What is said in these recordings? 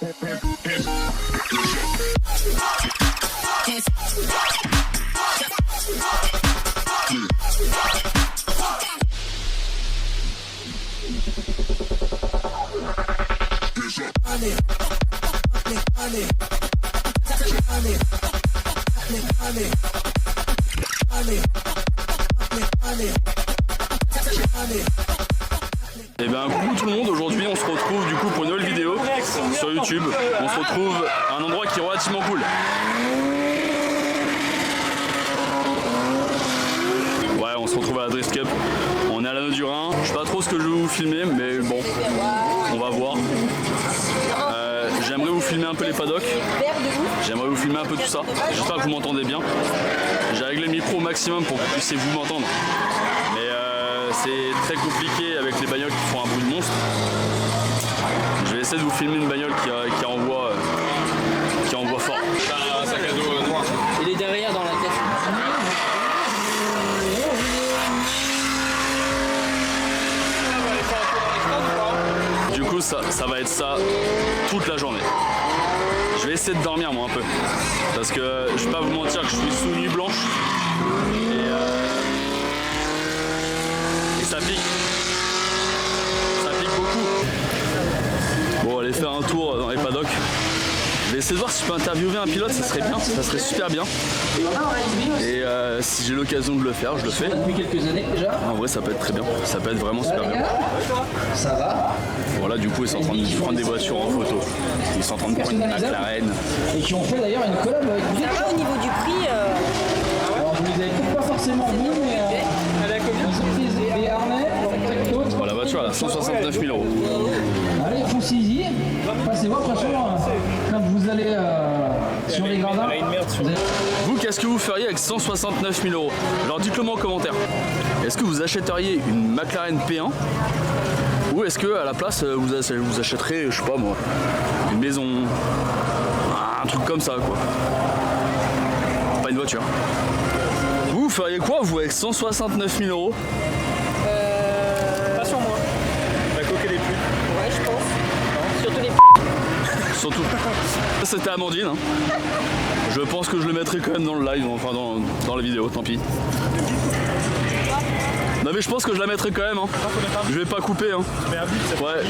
Et bien coucou tout le monde, aujourd'hui on se retrouve du coup pour une nouvelle vidéo sur YouTube. On se retrouve à un endroit qui est relativement cool. Ouais, on se retrouve à la Drift Cup. On est à l'Anneau du Rhin. Je sais pas trop ce que je vais vous filmer, mais bon, on va voir. J'aimerais vous filmer un peu les paddocks. J'aimerais vous filmer un peu tout ça. J'espère que vous m'entendez bien. J'ai réglé le micro au maximum pour que vous puissiez vous m'entendre. Mais c'est très compliqué avec les bagnoles qui font un bruit de monstre. Je vais essayer de vous filmer une bagnole qui envoie fort. Un sac à dos noir. Il est derrière dans la tête. Du coup ça va être ça toute la journée. Je vais essayer de dormir moi un peu. Parce que je vais pas vous mentir que je suis sous nuit blanche. Et ça pique. Ça pique beaucoup. Bon, allez faire un tour dans les paddocks. Je vais essayer de voir si je peux interviewer un pilote, ça serait bien, ça serait super bien. Et si j'ai l'occasion de le faire, je le fais. Depuis quelques années déjà. En vrai, ça peut être très bien, ça peut être vraiment super bien. Ça va. Voilà, du coup, ils sont en train de prendre des voitures en photo. Ils sont en train de prendre une McLaren. Et qui ont fait d'ailleurs une collab avec vous. Ça va au niveau du prix Alors vous les avez peut-être pas forcément vus, mais elle a combien des harnais, Bon, la voiture, elle a 169 000 €. Allez, foncez-y. Passez-moi, de toute façon, quand vous allez sur les gradins. Vous, qu'est-ce que vous feriez avec 169 000 €? Alors dites-le moi en commentaire. Est-ce que vous achèteriez une McLaren P1 ou est-ce que à la place vous achèterez, je sais pas moi, une maison, un truc comme ça quoi. Pas une voiture. Vous feriez quoi vous avec 169 000 €? Pas sur moi. La coque et les putes. Ouais, je pense. Surtout les Surtout. Ça c'était Amandine. Hein. Je pense que je le mettrai quand même dans le live, enfin dans la vidéo, tant pis. Non mais je pense que je la mettrai quand même. Hein. Je vais pas couper. Hein. Ouais.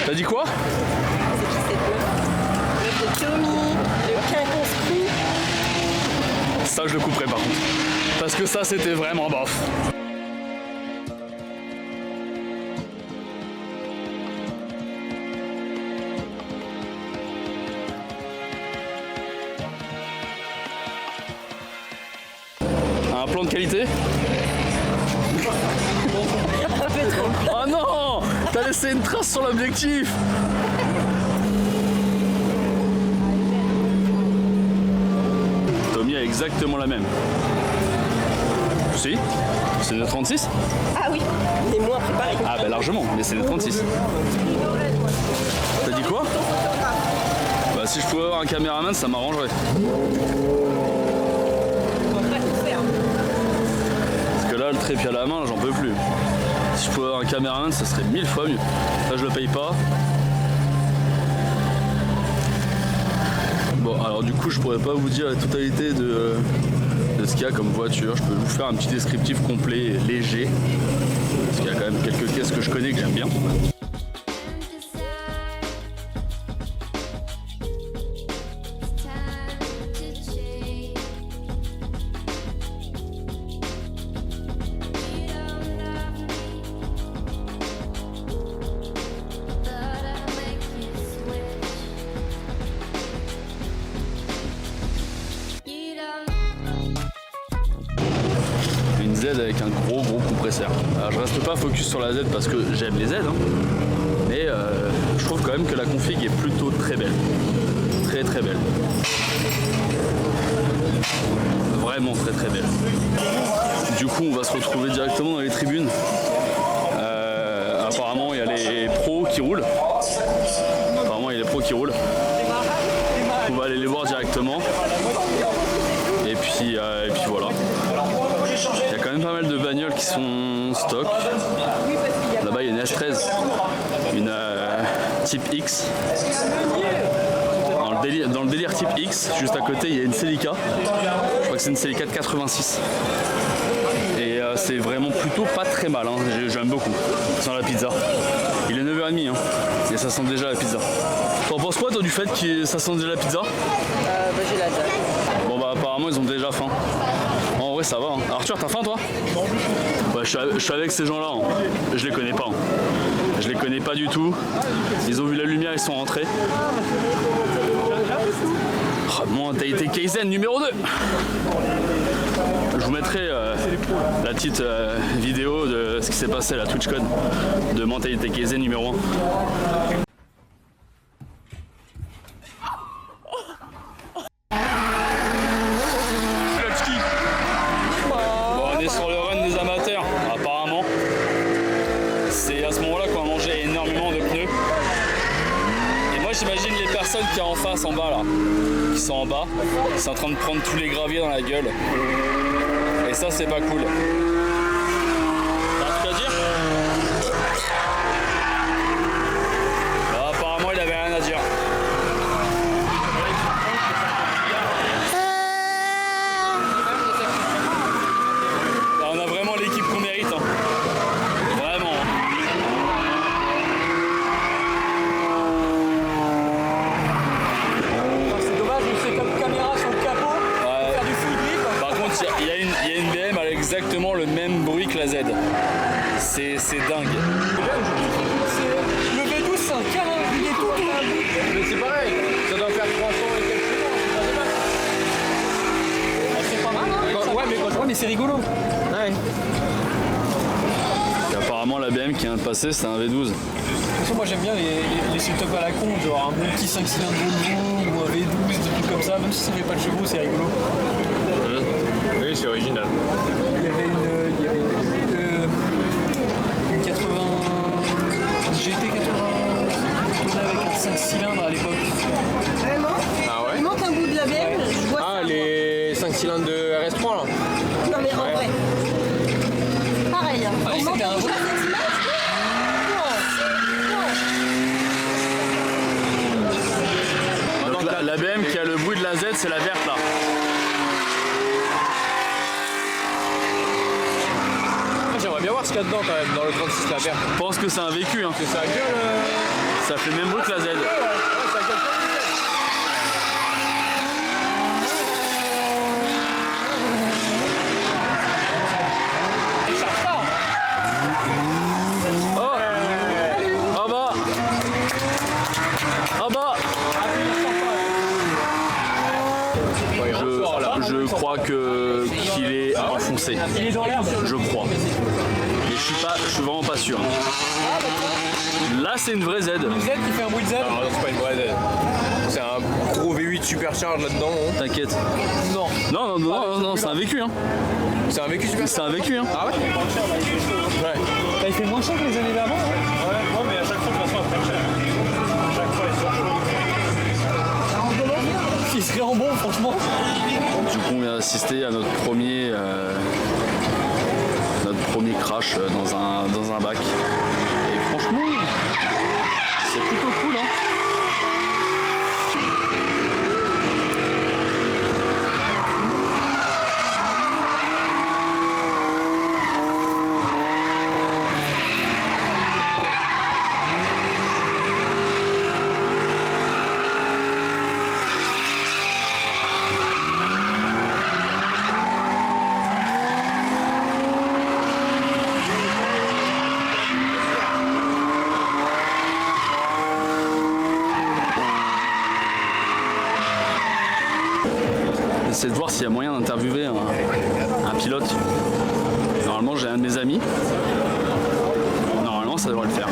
T'as dit quoi? le Tommy, le quinconstruit. Ça je le couperai par contre. Parce que ça c'était vraiment bof. Un plan de qualité? Oh non! T'as laissé une trace sur l'objectif! Tommy a exactement la même. Si? C'est une 36? Ah oui, mais moins préparé. Ah bah largement, mais c'est une 36. T'as dit quoi? Bah si je pouvais avoir un caméraman, ça m'arrangerait. Là le trépied à la main, j'en peux plus. Si je pouvais avoir un caméraman, ça serait 1000 fois mieux. Là je le paye pas. Bon alors du coup je pourrais pas vous dire la totalité de ce qu'il y a comme voiture. Je peux vous faire un petit descriptif complet et léger. Parce qu'il y a quand même quelques caisses que je connais que j'aime bien. Z avec un gros compresseur. Alors je reste pas focus sur la Z parce que j'aime les Z, hein, mais je trouve quand même que la config est plutôt très belle. Très belle. Vraiment très belle. Du coup on va se retrouver directement dans les tribunes. Apparemment il y a les pros qui roulent. On va aller les voir directement. Et puis voilà. Il y a quand même pas mal de bagnoles qui sont stock. Là-bas il y a une S13, une type X. Dans le délire type X, juste à côté, il y a une Celica. Je crois que c'est une Celica de 86. Et c'est vraiment plutôt pas très mal, hein. J'aime beaucoup. Sans la pizza. Il est 9h30 hein. Et ça sent déjà la pizza. T'en penses quoi toi du fait que ça sent déjà la pizza? J'ai la dalle. Bon bah apparemment ils ont déjà faim. En vrai ça va. Hein. Arthur, t'as faim toi? Ouais, je suis avec ces gens-là. Hein. Je les connais pas. Hein. Je les connais pas du tout. Ils ont vu la lumière, ils sont rentrés. Oh, Mentalité Kaizen numéro 2. Je vous mettrai la petite vidéo de ce qui s'est passé à la TwitchCon de Mentalité Kaizen numéro 1. Bon, on est sur le run des amateurs, apparemment. C'est à ce moment-là qu'on a mangé énormément de pneus. Et moi j'imagine les personnes qui sont en face, en bas là, qui sont en bas, qui sont en train de prendre tous les graviers dans la gueule. Et ça c'est pas cool. T'as un truc à dire? Bah, apparemment il avait rien à dire. Là, on a vraiment l'équipe qu'on mérite. Hein. Vraiment. C'est dommage, on fait comme caméra sur le capot, Ouais. faire du full grip. Par contre, il y a une BM avec exactement le même bruit que la Z. C'est dingue. Le V12 c'est un câlin, il est tout doux. Mais c'est pareil, ça doit faire 300 et quelques secondes, C'est pas mal, hein? Ouais, mais c'est rigolo. Ouais. Et apparemment, la BM qui vient de passer, c'était un V12. De toute façon, moi j'aime bien les setups à la con, genre un bon petit 5 cylindres Volvo ou un V12, des trucs comme ça, même si ça fait pas de chevaux, c'est rigolo. Oui, c'est original. Il y avait une 80. Une GT 80 avec un 5 cylindres à l'époque. Vraiment? Ah ouais? Il manque un bout de la BM, je vois Ah, ça. les 5 cylindres de RS3 là. Non mais en vrai. Pareil. Hein. Ah, Il manque c'était un un bout de vrai. la BM. Donc la BM qui a le bruit de la Z, c'est la verte là. J'aimerais bien voir ce qu'il y a dedans quand même, dans le 36 la verte. Je pense que c'est un vécu. Hein. Parce que ça gueule. Ça fait le même bruit que la Z. Ouais, ça gueule pas. Oh! Ah bah! Ah bah! Je crois qu'il est enfoncé. Il est dans l'herbe. Je crois. Mais je suis vraiment pas sûr. Là c'est une vraie Z. Une Z qui fait un bruit de Z. Alors, non, c'est pas une vraie Z. C'est un gros V8 supercharge là-dedans. Hein. T'inquiète. Non. Non, c'est un vécu. Hein. C'est un vécu supercharge. C'est un vécu. Hein. Ah ouais? Ouais. Bah, il fait moins cher que les années d'avant. Hein. Ouais, mais à chaque fois, de toute façon, elle prend cher. À chaque fois, ils sont chauds. Il serait en bon, franchement. Du coup on vient d'assister à notre premier crash dans un bac. Et franchement, c'est plutôt cool. Hein. C'est de voir s'il y a moyen d'interviewer un pilote. Normalement j'ai un de mes amis. Normalement ça devrait le faire.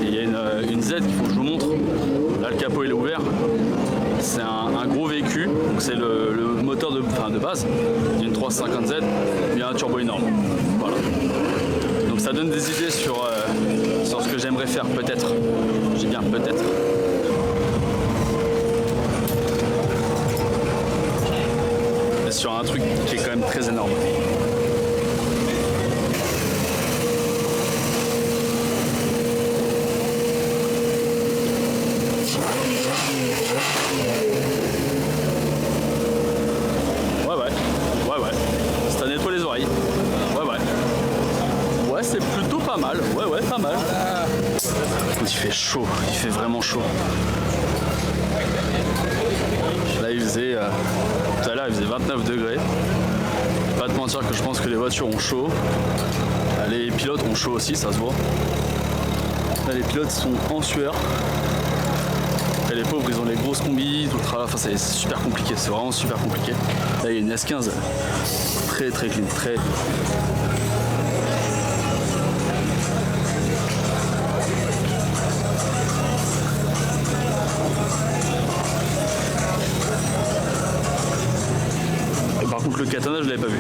Et il y a une Z qu'il faut que je vous montre. Là le capot il est ouvert. C'est un gros véhicule. Donc c'est le moteur de base d'une 350Z. Il y a un turbo énorme. Voilà. Donc ça donne des idées sur ce que j'aimerais faire peut-être. Je dis bien peut-être. Sur un truc qui est quand même très énorme. pas mal, ouais, pas mal. Il fait chaud, il fait vraiment chaud. Là il faisait, tout à l'heure il faisait 29 degrés. Pas de mentir que je pense que les voitures ont chaud. Les pilotes ont chaud aussi, ça se voit. Là les pilotes sont en sueur. Et les pauvres ils ont les grosses combis, tout le travail, enfin c'est super compliqué, c'est vraiment super compliqué. Là il y a une S15 très clean, très... Par contre le katana je l'avais pas vu.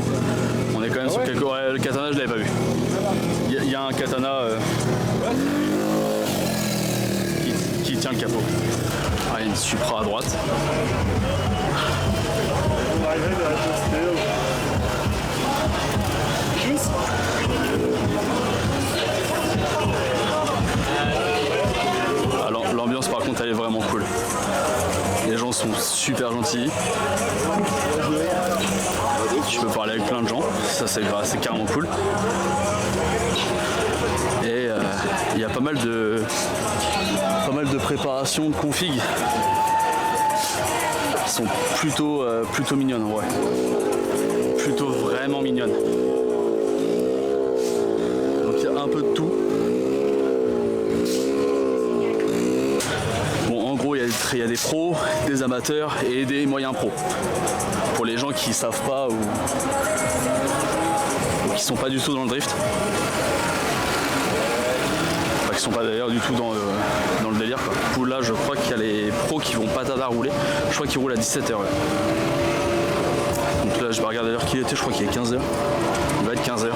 On est quand même sur quelques... Ouais, le katana je l'avais pas vu. Il y a un katana qui tient le capot. Ah, il y a une Supra à droite. Alors l'ambiance par contre elle est vraiment cool. Les gens sont super gentils. Tu peux parler avec plein de gens, ça c'est carrément cool. Et il y a pas mal de préparations de config qui sont plutôt mignonnes, ouais. Plutôt vraiment mignonnes. Donc il y a un peu de tout. Bon, en gros, il y a des pros, des amateurs et des moyens pros. Pour les gens qui savent pas ou qui sont pas du tout dans le drift. Enfin, qui sont pas d'ailleurs du tout dans le délire, quoi. Pour là, je crois qu'il y a les pros qui vont pas tarder à rouler. Je crois qu'ils roulent à 17h. Ouais. Donc là, je vais regarder l'heure qu'il était. Je crois qu'il est 15h. Il va être 15h.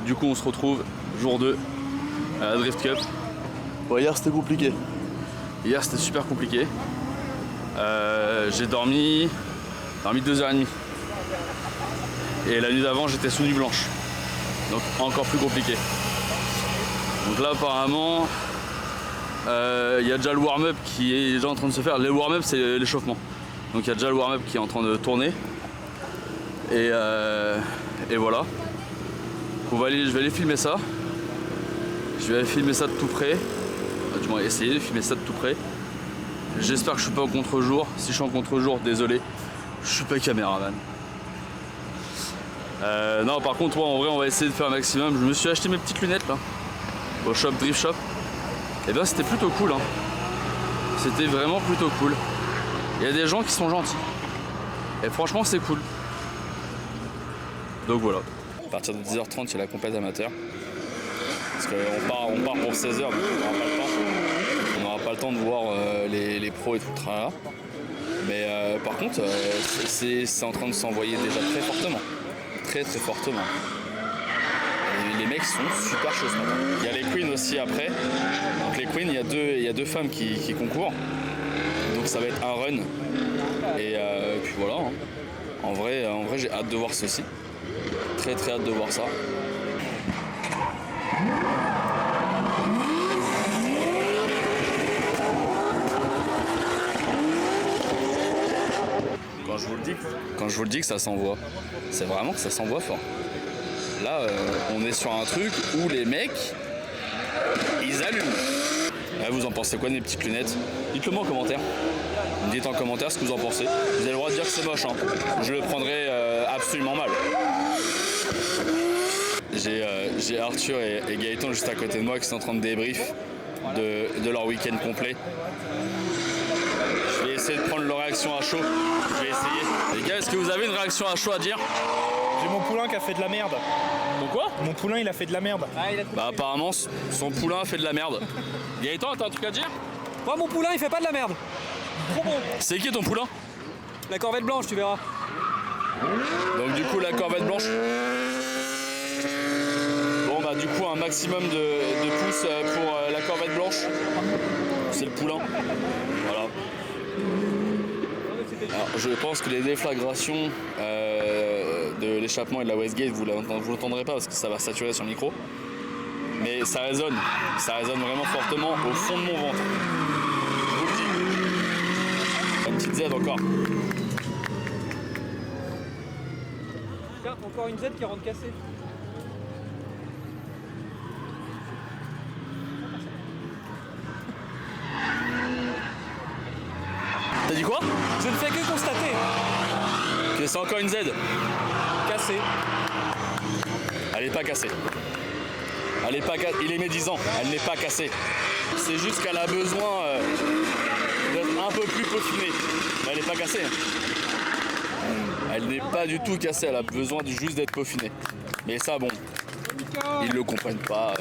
Du coup on se retrouve jour 2 à la Drift Cup. Bon, hier c'était compliqué. Hier c'était super compliqué. J'ai dormi 2h30. Et la nuit d'avant j'étais sous nuit blanche. Donc encore plus compliqué. Donc là apparemment il y a déjà le warm-up qui est déjà en train de se faire. Le warm-up c'est l'échauffement. Donc il y a déjà le warm-up qui est en train de tourner. Et voilà. Je vais aller filmer ça. Je vais aller filmer ça de tout près. Du moins essayer de filmer ça de tout près. J'espère que je suis pas au contre-jour. Si je suis en contre-jour, désolé. Je suis pas caméraman. Non par contre ouais, en vrai on va essayer de faire un maximum. Je me suis acheté mes petites lunettes là. Au shop Drift Shop. Et bien c'était plutôt cool hein. C'était vraiment plutôt cool. Il y a des gens qui sont gentils. Et franchement c'est cool. Donc voilà. À partir de 10h30, il y a la compète amateur. Parce qu'on part pour 16h, donc on n'aura pas le temps de voir les pros et tout le tralala. Mais par contre, c'est en train de s'envoyer déjà très fortement. Très fortement. Et les mecs sont super chauds ce matin. Il y a les queens aussi après. Donc les queens, il y a deux femmes qui concourent. Donc ça va être un run. Et puis voilà. Hein. En vrai j'ai hâte de voir ceci. Très hâte de voir ça. vous le dis que ça s'envoie, c'est vraiment que ça s'envoie fort. Là, on est sur un truc où les mecs, ils allument. Là, vous en pensez quoi de mes petites lunettes? Dites-le moi en commentaire. Dites en commentaire ce que vous en pensez. Vous avez le droit de dire que c'est moche, hein. Je le prendrai absolument mal. J'ai Arthur et Gaëtan juste à côté de moi qui sont en train de débrief de leur week-end complet. Je vais essayer de prendre leur réaction à chaud. Je vais essayer. Les gars, est-ce que vous avez une réaction à chaud à dire? J'ai mon poulain qui a fait de la merde. Donc quoi? Mon poulain, il a fait de la merde. Bah apparemment, son poulain a fait de la merde. Gaëtan, t'as un truc à dire? Moi, mon poulain, il fait pas de la merde. Trop bon. C'est qui ton poulain? La corvette blanche, tu verras. Donc du coup, la corvette blanche. Bon bah du coup, un maximum de pouces pour la corvette blanche. C'est le poulain. Voilà. Alors, je pense que les déflagrations de l'échappement et de la Westgate, vous l'entendrez pas parce que ça va saturer sur le micro. Mais ça résonne vraiment fortement au fond de mon ventre. Je vous le dis. Une petite Z encore. Tiens, encore une Z qui rentre cassée. T'as dit quoi? Je ne fais que constater. Que c'est encore une Z. Cassée. Elle est pas cassée. Elle est pas il est médisant, elle n'est pas cassée. C'est juste qu'elle a besoin d'être un peu plus peaufinée. Mais elle n'est pas cassée. Elle n'est pas du tout cassée, elle a besoin juste d'être peaufinée. Mais ça, bon, ils le comprennent pas.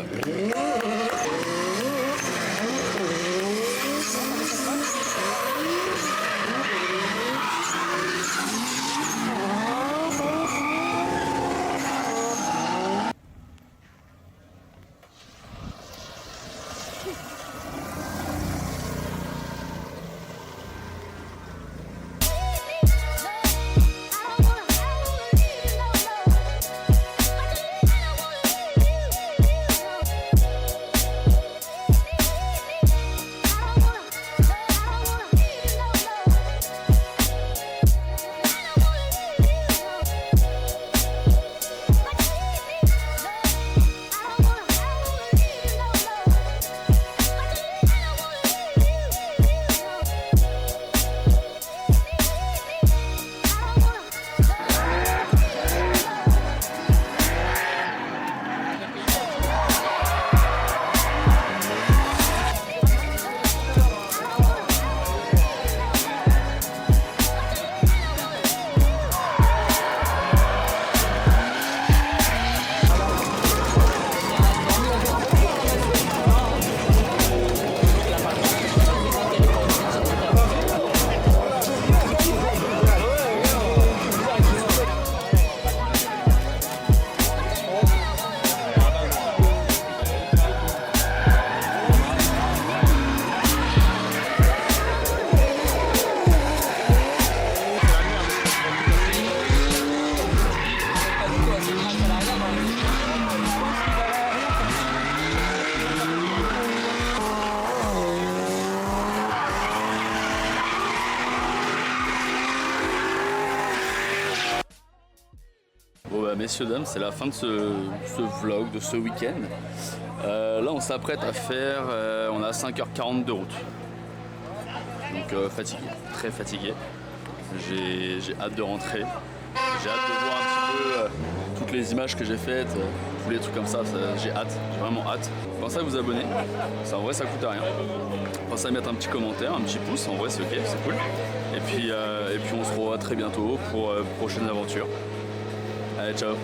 Bon bah messieurs dames, c'est la fin de ce vlog, de ce week-end. Là on s'apprête à faire, on a 5h40 de route. Donc fatigué, très fatigué. J'ai hâte de rentrer. J'ai hâte de voir un petit peu toutes les images que j'ai faites, tous les trucs comme ça, j'ai hâte, j'ai vraiment hâte. Pensez à vous abonner, ça, en vrai ça coûte rien. Pensez à mettre un petit commentaire, un petit pouce, en vrai c'est ok, c'est cool. Et puis on se revoit très bientôt pour prochaine aventure. Allez, ciao.